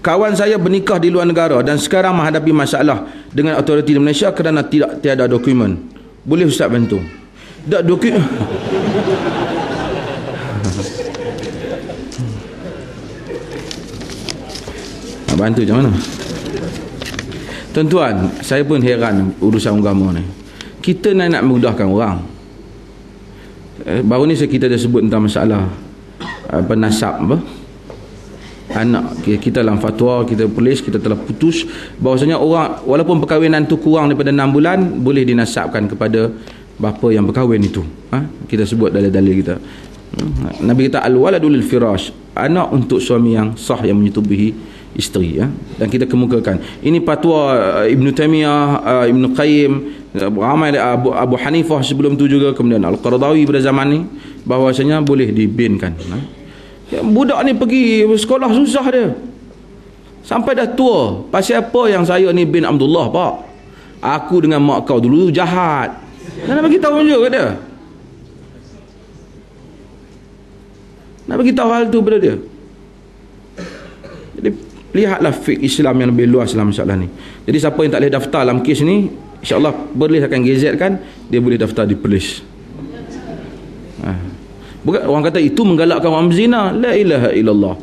Kawan saya bernikah di luar negara dan sekarang menghadapi masalah dengan autoriti di Malaysia kerana tiada dokumen. Boleh Ustaz bantu? Tak dokumen. Bantu macam mana? Tuan-tuan, saya pun heran urusan agama ni. Kita nak mudahkan orang. Baru ni kita dah sebut tentang masalah nasab apa? Anak kita dalam fatwa, kita polis, kita telah putus bahawasanya orang walaupun perkahwinan tu kurang daripada 6 bulan boleh dinasabkan kepada bapa yang berkahwin itu. Kita sebut dalil-dalil kita. Nabi kata al-waladu lil firash, anak untuk suami yang sah yang menyetubuhi isteri, dan kita kemukakan ini fatwa Ibn Taimiyah, Ibn Qayyim, ramai Abu Hanifah sebelum tu juga, kemudian Al-Qaradawi pada zaman ni bahawasanya boleh dibinkan. Budak ni pergi sekolah susah dia sampai dah tua. Pasal apa yang saya ni bin Abdullah pak, aku dengan mak kau dulu jahat, nak bagi tahu je kat dia, nak bagi tahu hal tu pada dia. Jadi lihatlah fiqh Islam yang lebih luas dalam masalah ni. Jadi siapa yang tak boleh daftar dalam kes ni, insya-Allah polis akan gazetkan dia boleh daftar di polis. Bukan orang kata itu menggalakkan orang berzina. La ilaha illallah.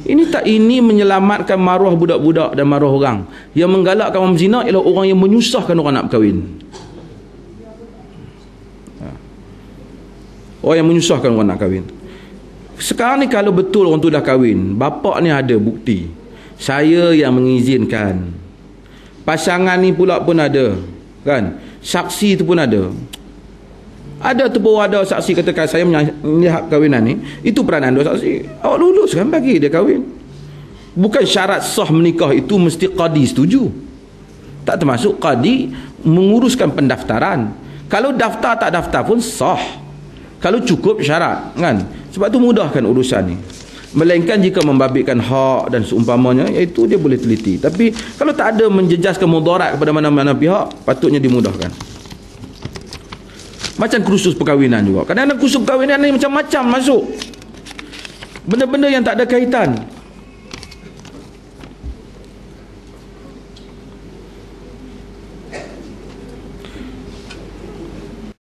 Ini menyelamatkan maruah budak-budak dan maruah orang. Yang menggalakkan orang berzina ialah orang yang menyusahkan orang nak berkahwin. Orang yang menyusahkan orang nak kahwin. Sekarang ni kalau betul orang tu dah kahwin, bapak ni ada bukti, saya yang mengizinkan, pasangan ni pula pun ada, kan, saksi tu pun ada. Ada tu bawa ada saksi katakan saya melihat kahwinan ni, itu peranan dua saksi. Awak lulus kan bagi dia kahwin. Bukan syarat sah menikah itu mesti qadi setuju. Tak termasuk qadi menguruskan pendaftaran. Kalau daftar tak daftar pun sah. Kalau cukup syarat, kan. Sebab tu mudahkan urusan ni. Melainkan jika membabitkan hak dan seumpamanya, iaitu dia boleh teliti. Tapi kalau tak ada menjejaskan mudarat kepada mana-mana pihak, patutnya dimudahkan. Macam kursus perkahwinan juga. Kadang-kadang kursus perkahwinan ni macam-macam masuk. Benda-benda yang tak ada kaitan.